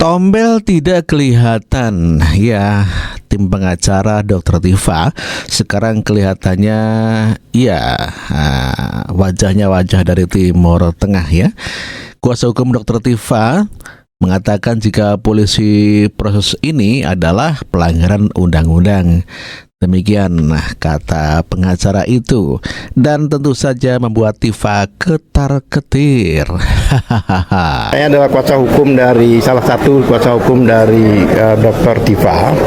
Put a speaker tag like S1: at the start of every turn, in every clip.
S1: Tombel tidak kelihatan, ya. Tim pengacara Dr. Tifa sekarang kelihatannya, ya, wajahnya wajah dari Timur Tengah, ya. Kuasa hukum Dr. Tifa mengatakan jika polisi proses ini adalah pelanggaran undang-undang. Demikian kata pengacara itu, dan tentu saja membuat Tifa ketar-ketir.
S2: Saya adalah kuasa hukum dari salah satu kuasa hukum dari Dr. Tifa.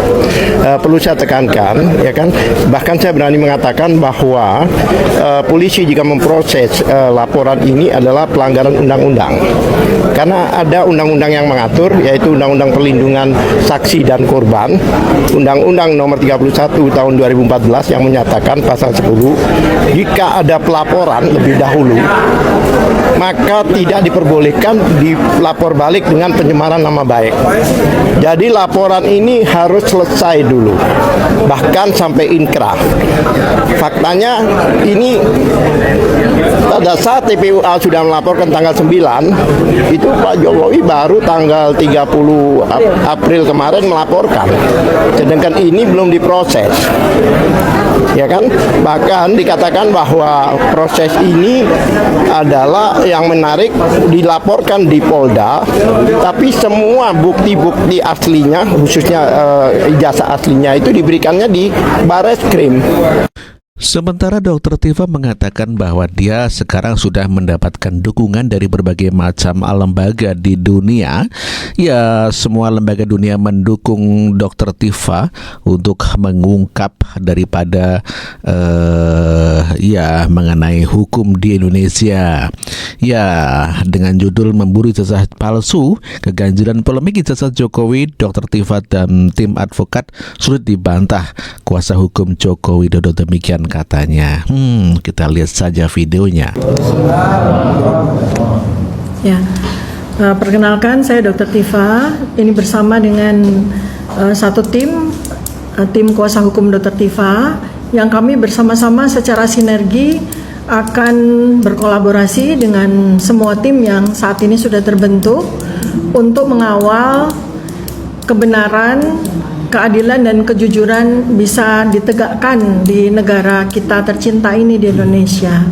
S2: Perlu saya tekankan, ya kan, bahkan saya berani mengatakan bahwa polisi jika memproses laporan ini adalah pelanggaran undang-undang. Karena ada undang-undang yang mengatur, yaitu Undang-Undang Perlindungan Saksi dan Korban, Undang-Undang Nomor 31 tahun 2014 yang menyatakan pasal 10, jika ada pelaporan lebih dahulu, maka tidak diperbolehkan dilapor balik dengan pencemaran nama baik. Jadi laporan ini harus selesai dulu, bahkan sampai inkrah. Faktanya ini pada saat TPUA sudah melaporkan tanggal 9, itu Pak Jokowi baru tanggal 30 April kemarin melaporkan. Sedangkan ini belum diproses. Ya kan? Bahkan dikatakan bahwa proses ini adalah yang menarik dilaporkan di Polda, tapi semua bukti-bukti aslinya, khususnya ijazah aslinya itu diberikannya di Bareskrim.
S1: Sementara Dr. Tifa mengatakan bahwa dia sekarang sudah mendapatkan dukungan dari berbagai macam lembaga di dunia. Ya, semua lembaga dunia mendukung Dr. Tifa untuk mengungkap daripada mengenai hukum di Indonesia. Ya, dengan judul Memburu Ijazah Palsu, Keganjilan Polemik Ijazah Jokowi, Dr. Tifa dan tim advokat sulit dibantah kuasa hukum Joko Widodo. Demikian katanya. Kita lihat saja videonya.
S3: Ya, perkenalkan saya Dr. Tifa. Ini bersama dengan satu tim kuasa hukum Dr. Tifa yang kami bersama-sama secara sinergi akan berkolaborasi dengan semua tim yang saat ini sudah terbentuk untuk mengawal kebenaran, keadilan dan kejujuran bisa ditegakkan di negara kita tercinta ini di Indonesia.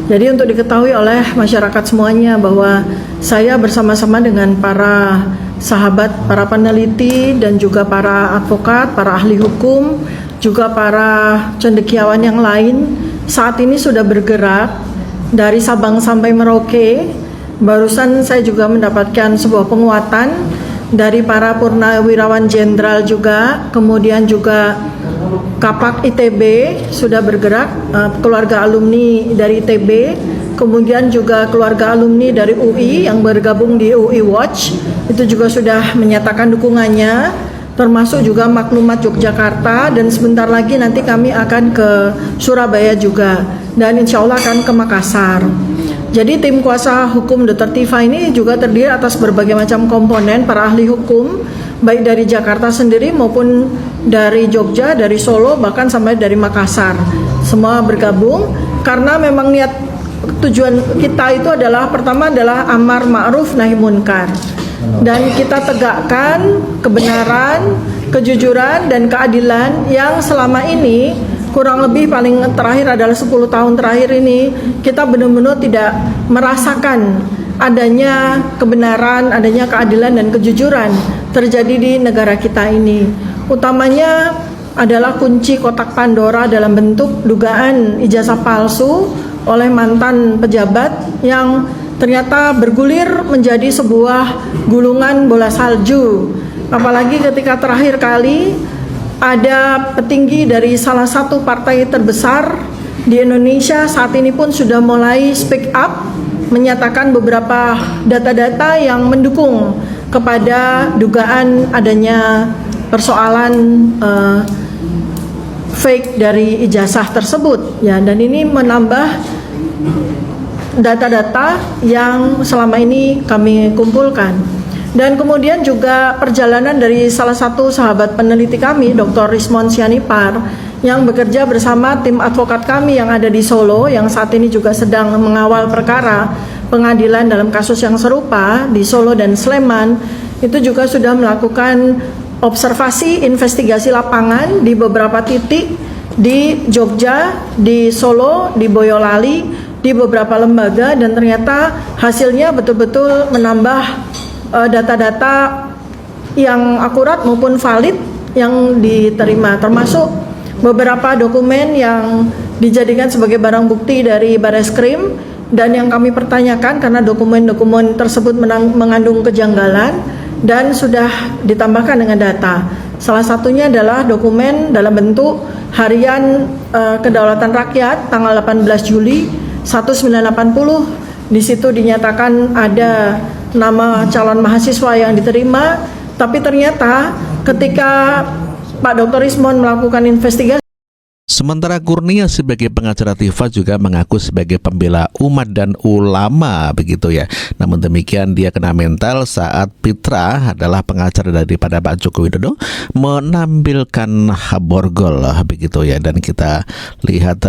S3: Jadi untuk diketahui oleh masyarakat semuanya bahwa saya bersama-sama dengan para sahabat, para peneliti dan juga para advokat, para ahli hukum, juga para cendekiawan yang lain saat ini sudah bergerak dari Sabang sampai Merauke. Barusan saya juga mendapatkan sebuah penguatan dari para purnawirawan jenderal juga, kemudian juga Kapak ITB sudah bergerak, keluarga alumni dari ITB, kemudian juga keluarga alumni dari UI yang bergabung di UI Watch, itu juga sudah menyatakan dukungannya, termasuk juga Maklumat Yogyakarta, dan sebentar lagi nanti kami akan ke Surabaya juga, dan insya Allah akan ke Makassar. Jadi tim kuasa hukum Dr. Tifa ini juga terdiri atas berbagai macam komponen para ahli hukum, baik dari Jakarta sendiri maupun dari Jogja, dari Solo, bahkan sampai dari Makassar. Semua bergabung karena memang niat tujuan kita itu adalah, pertama adalah amar ma'ruf nahi munkar. Dan kita tegakkan kebenaran, kejujuran, dan keadilan yang selama ini kurang lebih paling terakhir adalah 10 tahun terakhir ini kita benar-benar tidak merasakan adanya kebenaran, adanya keadilan dan kejujuran terjadi di negara kita ini. Utamanya adalah kunci kotak Pandora dalam bentuk dugaan ijazah palsu oleh mantan pejabat yang ternyata bergulir menjadi sebuah gulungan bola salju. Apalagi ketika terakhir kali ada petinggi dari salah satu partai terbesar di Indonesia saat ini pun sudah mulai speak up, menyatakan beberapa data-data yang mendukung kepada dugaan adanya persoalan fake dari ijazah tersebut, ya. Dan ini menambah data-data yang selama ini kami kumpulkan. Dan kemudian juga perjalanan dari salah satu sahabat peneliti kami, Dr. Rismon Sianipar, yang bekerja bersama tim advokat kami yang ada di Solo, yang saat ini juga sedang mengawal perkara pengadilan dalam kasus yang serupa di Solo dan Sleman, itu juga sudah melakukan observasi investigasi lapangan di beberapa titik di Jogja, di Solo, di Boyolali, di beberapa lembaga, dan ternyata hasilnya betul-betul menambah data-data yang akurat maupun valid yang diterima, termasuk beberapa dokumen yang dijadikan sebagai barang bukti dari Bareskrim dan yang kami pertanyakan karena dokumen-dokumen tersebut mengandung kejanggalan dan sudah ditambahkan dengan data. Salah satunya adalah dokumen dalam bentuk harian Kedaulatan Rakyat tanggal 18 Juli 1980. Di situ dinyatakan ada nama calon mahasiswa yang diterima, tapi ternyata ketika Pak Dr. Ismon melakukan investigasi.
S1: Sementara Kurnia sebagai pengacara Tifa juga mengaku sebagai pembela umat dan ulama begitu ya. Namun demikian dia kena mental saat Pitra adalah pengacara daripada Pak Joko Widodo menampilkan borgol begitu ya, dan kita lihat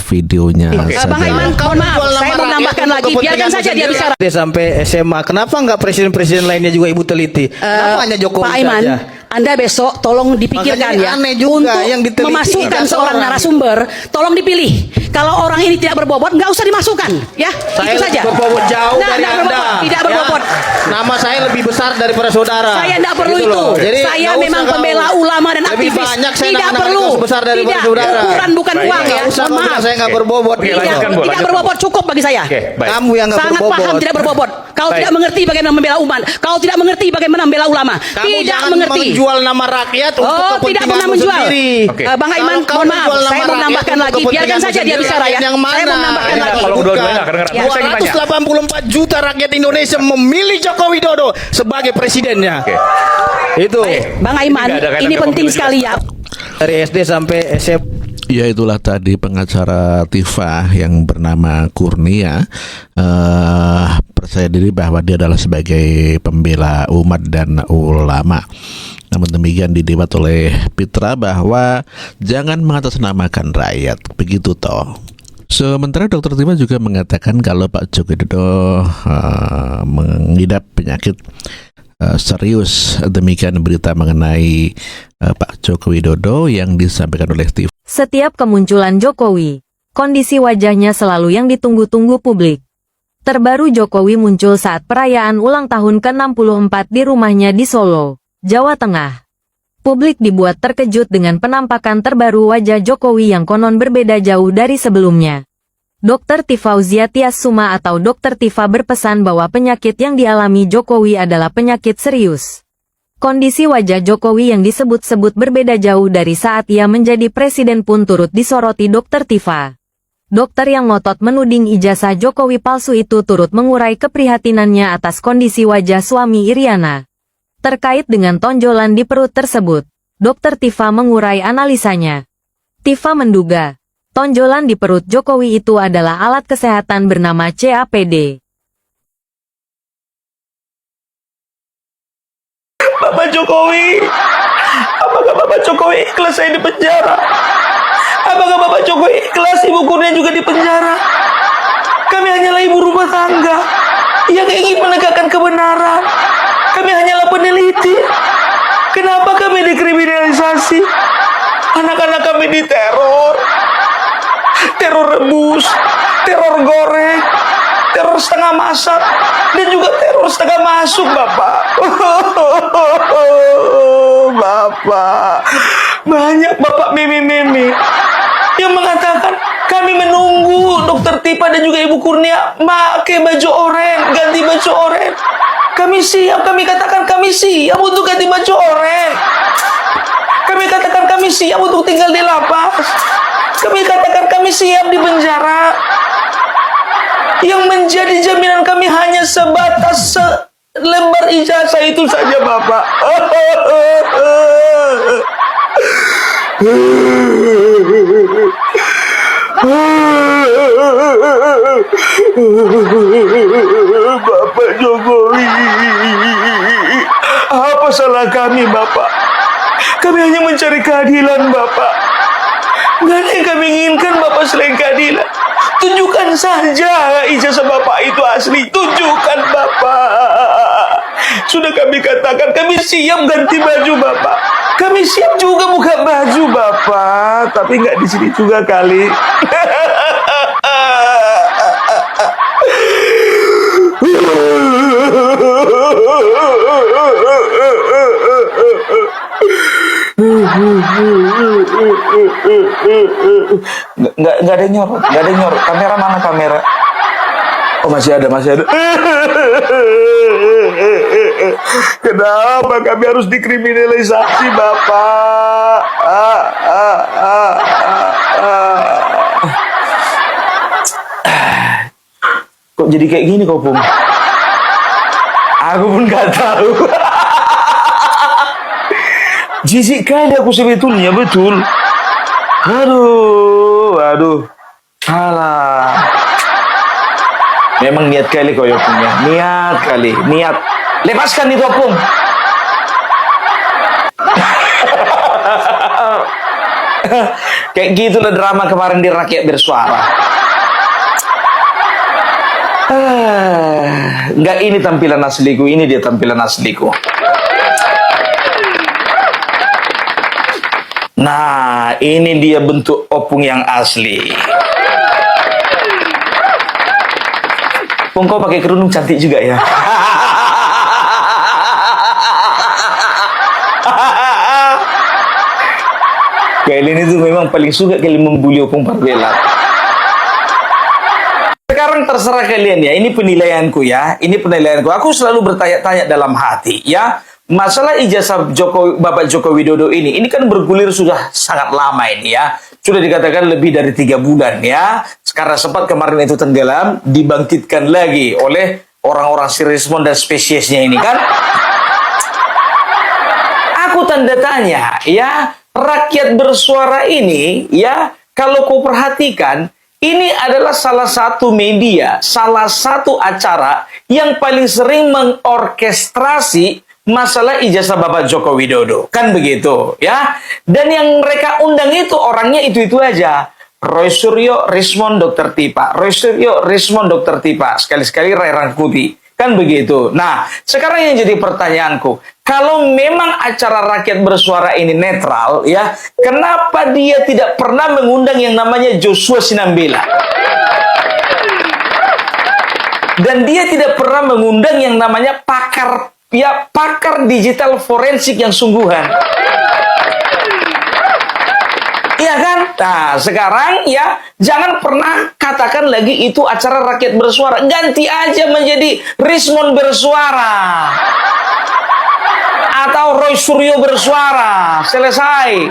S1: videonya saja.
S4: Bang Aiman, maaf, saya mau menambahkan lagi, biarkan saja dia bicara.
S5: Sampai SMA, kenapa nggak presiden-presiden lainnya juga ibu teliti? Kenapa hanya Jokowi
S4: Pak Aiman,
S5: saja?
S4: Anda besok tolong dipikirkan
S5: Makanya
S4: ya,
S5: aneh juga
S4: untuk
S5: yang diteliti
S4: memasukkan
S5: tiga
S4: seorang
S5: orang.
S4: narasumber, tolong dipilih. Kalau orang ini tidak berbobot, nggak usah dimasukkan, ya.
S5: Saya
S4: Itu saja.
S5: berbobot jauh dari
S4: nggak
S5: Anda.
S4: berbobot, tidak berbobot.
S5: Ya, nama saya lebih besar daripada saudara.
S4: Saya tidak perlu
S5: Gitu
S4: itu.
S5: loh. Jadi,
S4: Saya
S5: nggak
S4: memang
S5: usah
S4: pembela
S5: kau.
S4: ulama dan
S5: Lebih
S4: aktivis.
S5: banyak saya
S4: Tidak
S5: nama-nama
S4: perlu.
S5: itu besar daripada
S4: Tidak,
S5: saudara.
S4: ukuran bukan
S6: Baik.
S4: uang ya.
S5: Nggak usah
S4: Mohon
S5: kau
S4: maaf.
S5: bilang saya nggak berbobot.
S6: Oke,
S5: Gitu.
S6: lanjutkan, Bu,
S4: Tidak
S6: lanjutkan,
S4: berbobot cukup bagi saya.
S6: Oke, baik.
S5: Kamu yang nggak
S4: Sangat
S5: berbobot.
S4: paham tidak berbobot. Kau
S6: Baik.
S4: tidak mengerti bagaimana membela umat. Kau tidak mengerti bagaimana membela ulama.
S5: Kamu
S4: Tidak
S5: jangan
S4: mengerti.
S5: menjual nama rakyat untuk
S4: Oh, tidak pernah
S5: kepentinganmu
S4: menjual.
S5: sendiri.
S6: Oke.
S4: Bang Aiman,
S5: Kalau kau
S4: mohon maaf,
S5: menjual nama
S4: saya mau
S5: rakyat
S4: menambahkan
S5: untuk
S4: lagi. Biarkan
S5: kepentinganmu
S4: saja dia
S5: sendiri,
S4: bicara ya.
S5: yang mana?
S4: Saya mau menambahkan
S6: Ya,
S4: lagi.
S6: tolong dua-duanya, kedengeran.
S4: Ya.
S6: Saya ingin tanya.
S5: 284 juta rakyat Indonesia memilih Joko Widodo sebagai presidennya.
S6: Oke.
S5: Itu
S4: Bang Aiman,
S6: Tidak ada kaitan
S4: ini
S6: dengan
S4: penting
S6: pemilu
S4: sekali ya.
S5: dari SD sampai SMP.
S1: Ya, itulah tadi pengacara Tifa yang bernama Kurnia, percaya diri bahwa dia adalah sebagai pembela umat dan ulama. Namun demikian didebat oleh Pitra bahwa jangan mengatasnamakan rakyat, begitu toh. Sementara Dr. Tifa juga mengatakan kalau Pak Joko Widodo mengidap penyakit serius. Demikian berita mengenai Pak Joko Widodo yang disampaikan oleh Tifa.
S7: Setiap kemunculan Jokowi, kondisi wajahnya selalu yang ditunggu-tunggu publik. Terbaru Jokowi muncul saat perayaan ulang tahun ke-64 di rumahnya di Solo, Jawa Tengah. Publik dibuat terkejut dengan penampakan terbaru wajah Jokowi yang konon berbeda jauh dari sebelumnya. Dr. Tifauzia Tiasuma atau Dr. Tifa berpesan bahwa penyakit yang dialami Jokowi adalah penyakit serius. Kondisi wajah Jokowi yang disebut-sebut berbeda jauh dari saat ia menjadi presiden pun turut disoroti Dr. Tifa. Dokter yang ngotot menuding ijazah Jokowi palsu itu turut mengurai keprihatinannya atas kondisi wajah suami Iriana. Terkait dengan tonjolan di perut tersebut, Dr. Tifa mengurai analisanya. Tifa menduga, tonjolan di perut Jokowi itu adalah alat kesehatan bernama CAPD.
S8: Bapak Jokowi, apakah Bapak Jokowi ikhlas saya di penjara? Apakah Bapak Jokowi ikhlas Ibu Kurnia juga di penjara? Kami hanyalah ibu rumah tangga yang ingin menegakkan kebenaran. Kami hanyalah peneliti. Kenapa kami dikriminalisasi? Anak-anak kami diteror. Teror rebus, teror goreng, teror setengah masak, dan juga teror setengah masuk, Bapak. Bapak, banyak Bapak mimi-mimi yang mengatakan kami menunggu Dokter Tifa dan juga Ibu Kurnia pakai baju oranye, ganti baju oranye. Kami siap, kami katakan kami siap untuk ganti baju oranye. Kami katakan kami siap untuk tinggal di lapas. Kami katakan kami siap di penjara. Yang menjadi jaminan kami hanya sebatas lembar ijazah itu saja, Bapak. Bapak Jokowi, apa salah kami, Bapak? Kami hanya mencari keadilan, Bapak. Gak ada yang kami inginkan Bapak selain keadilan. Tunjukkan saja ijazah Bapak itu asli. Tunjukkan Bapak. Sudah kami katakan, kami siap ganti baju Bapak. Kami siap juga buka baju Bapak. Tapi nggak di sini juga kali. Nggak ada yang nyorot, nggak ada yang nyorot. Kamera mana kamera? Oh masih ada. Kenapa kami harus dikriminalisasi, Bapak? Kok jadi kayak gini, Kopung? Aku pun nggak tahu. Jijik kali aku sebetulnya, betul. Aduh. Alah. Memang niat kali kau punya. Niat kali. Lepaskan itu, Opung. Kayak gitulah drama kemarin di Rakyat Bersuara. Enggak, ini tampilan asliku. Ini dia tampilan asliku. Nah, ini dia bentuk Opung yang asli. Opung, kau pakai kerudung cantik juga ya. Kalian itu memang paling suka kalian membuli Opung Parbela. Sekarang terserah kalian ya. Ini penilaianku ya. Ini penilaianku. Aku selalu bertanya-tanya dalam hati ya. Masalah ijazah Bapak Joko Widodo ini kan bergulir sudah sangat lama ini ya. Sudah dikatakan lebih dari 3 bulan ya. Karena sempat kemarin itu tenggelam, dibangkitkan lagi oleh orang-orang si Rismond dan spesiesnya ini kan. Aku tanda tanya ya, Rakyat Bersuara ini ya, kalau kau perhatikan, ini adalah salah satu media, salah satu acara yang paling sering mengorkestrasi masalah ijazah Bapak Joko Widodo. Kan begitu, ya. Dan yang mereka undang itu orangnya itu-itu aja. Roy Suryo, Rismond, Dr. Tipa. Roy Suryo, Rismond, Dr. Tipa. Sekali-sekali Ray Rangkuti. Kan begitu. Nah, sekarang yang jadi pertanyaanku. Kalau memang acara Rakyat Bersuara ini netral, ya, kenapa dia tidak pernah mengundang yang namanya Joshua Sinambela? Dan dia tidak pernah mengundang yang namanya pakar digital forensik yang sungguhan. Iya kan? Nah, sekarang ya, jangan pernah katakan lagi itu acara Rakyat Bersuara. Ganti aja menjadi Rismond Bersuara. Atau Roy Suryo Bersuara. Selesai.